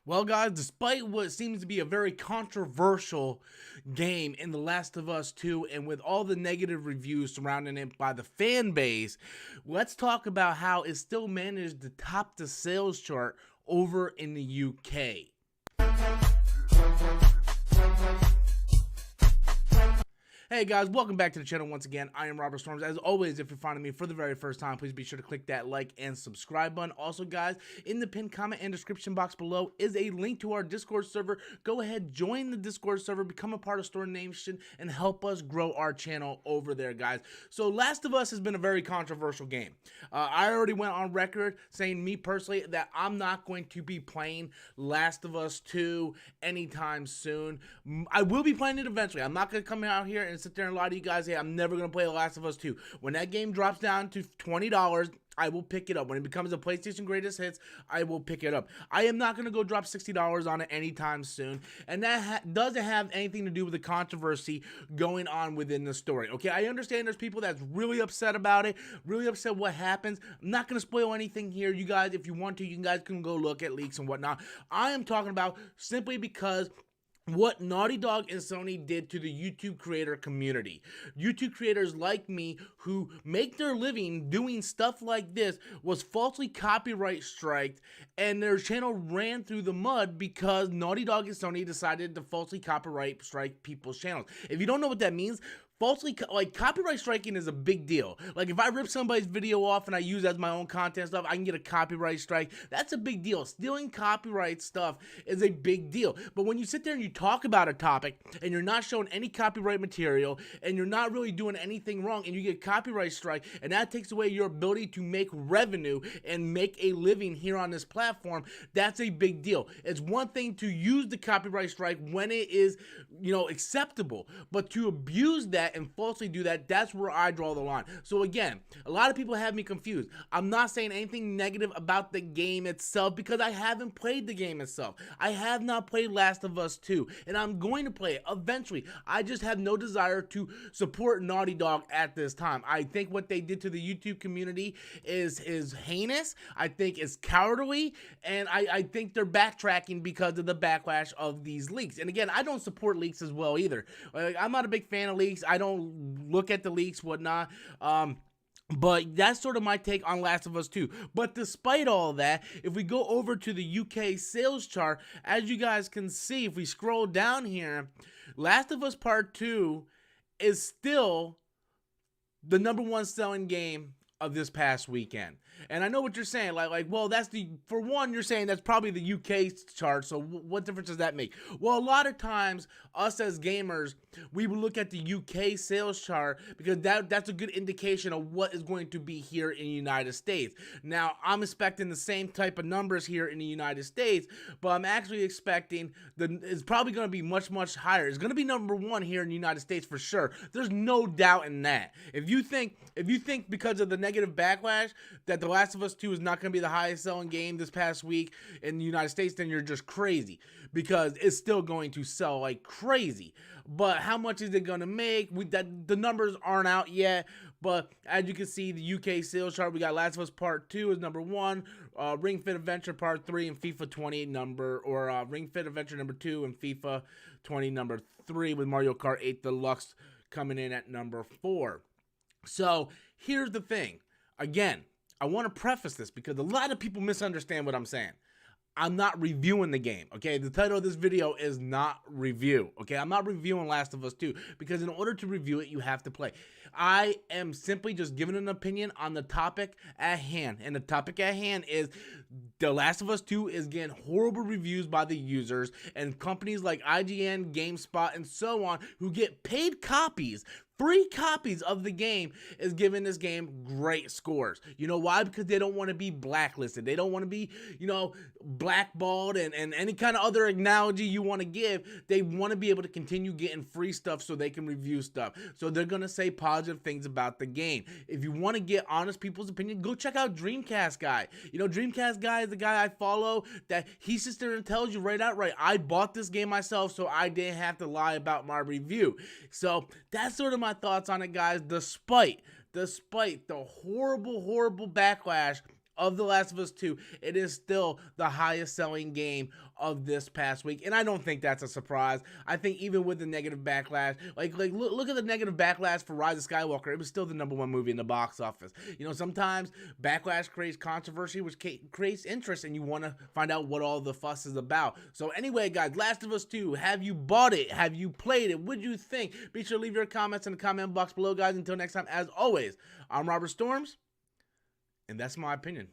Well, guys, despite what seems to be a very controversial game in The Last of Us 2, and with all the negative reviews surrounding it by the fan base, let's talk about how it still managed to top the sales chart over in the UK. Hey guys, welcome back to the channel once again. I am Robert Storms. As always, if you're finding me for the very first time, please be sure to click that like and subscribe button. Also, guys, in the pinned comment and description box below is a link to our Discord server. Go ahead, join the Discord server, become a part of Storm Nation, and help us grow our channel over there, guys. So, Last of Us has been a very controversial game. I already went on record saying, me personally, that I'm not going to be playing Last of Us 2 anytime soon. I will be playing it eventually. I'm not going to come out here and sit there and lie to you guys, hey, I'm never going to play The Last of Us 2. When that game drops down to $20, I will pick it up. When it becomes a PlayStation Greatest Hits, I will pick it up. I am not going to go drop $60 on it anytime soon, and that doesn't have anything to do with the controversy going on within the story, okay? I understand there's people that's really upset about it, really upset what happens. I'm not going to spoil anything here. You guys, if you want to, you guys can go look at leaks and whatnot. I am talking about simply because what Naughty Dog and Sony did to the YouTube creator community. YouTube creators like me who make their living doing stuff like this was falsely copyright striked, and their channel ran through the mud because Naughty Dog and Sony decided to falsely copyright strike people's channels. If you don't know what that means, copyright striking is a big deal. Like, if I rip somebody's video off and I use it as my own content stuff, I can get a copyright strike. That's a big deal. Stealing copyright stuff is a big deal. But when you sit there and you talk about a topic and you're not showing any copyright material and you're not really doing anything wrong and you get copyright strike, and that takes away your ability to make revenue and make a living here on this platform, that's a big deal. It's one thing to use the copyright strike when it is, acceptable, but to abuse that and falsely do that, that's where I draw the line. So again, a lot of people have me confused. I'm not saying anything negative about the game itself because I haven't played the game itself. I have not played Last of Us 2, and I'm going to play it eventually. I just have no desire to support Naughty Dog at this time. I think what they did to the YouTube community is heinous. I think it's cowardly, and I think they're backtracking because of the backlash of these leaks. And again, I don't support leaks as well either. I'm not a big fan of leaks. I don't look at the leaks, whatnot. But that's sort of my take on Last of Us 2. But despite all that, if we go over to the UK sales chart, as you guys can see, if we scroll down here, Last of Us Part 2 is still the #1 selling game of this past weekend. And I know what you're saying, well, for one, you're saying that's probably the UK chart, so what difference does that make? Well, a lot of times, us as gamers, we will look at the UK sales chart because that's a good indication of what is going to be here in the United States. Now, I'm expecting the same type of numbers here in the United States, but I'm actually expecting it's probably going to be much, much higher. It's going to be #1 here in the United States for sure. There's no doubt in that. If you think because of the negative backlash that The Last of Us 2 is not going to be the highest selling game this past week in the United States, then you're just crazy, because it's still going to sell like crazy. But how much is it going to make? The numbers aren't out yet, but as you can see, the UK sales chart, we got Last of Us Part 2 is #1, Ring Fit Adventure Part 3 and FIFA 20 Ring Fit Adventure #2 and FIFA 20 #3, with Mario Kart 8 Deluxe coming in at #4. So here's the thing. Again, I want to preface this because a lot of people misunderstand what I'm saying. I'm not reviewing the game, okay? The title of this video is not review, okay? I'm not reviewing Last of Us 2 because in order to review it, you have to play. I am simply just giving an opinion on the topic at hand, and the topic at hand is The Last of Us 2 is getting horrible reviews by the users, and companies like IGN, GameSpot, and so on, who get paid copies, free copies of the game, is giving this game great scores. You know why? Because they don't want to be blacklisted. They don't want to be, blackballed and any kind of other analogy you want to give. They want to be able to continue getting free stuff so they can review stuff. So they're going to say positive things about the game. If you want to get honest people's opinion, go check out Dreamcast Guy. Dreamcast Guy is the guy I follow, that he sits there and tells you right outright, I bought this game myself, so I didn't have to lie about my review. So that's sort of my thoughts on it, guys, despite the horrible backlash of The Last of Us 2, it is still the highest selling game of this past week, and I don't think that's a surprise. I think even with the negative backlash, like look at the negative backlash for Rise of Skywalker, it was still the #1 movie in the box office. You know, sometimes backlash creates controversy, which creates interest, and you want to find out what all the fuss is about. So anyway, guys, Last of Us 2, have you bought it? Have you played it? What'd you think? Be sure to leave your comments in the comment box below, guys. Until next time, as always, I'm Robert Storms, and that's my opinion.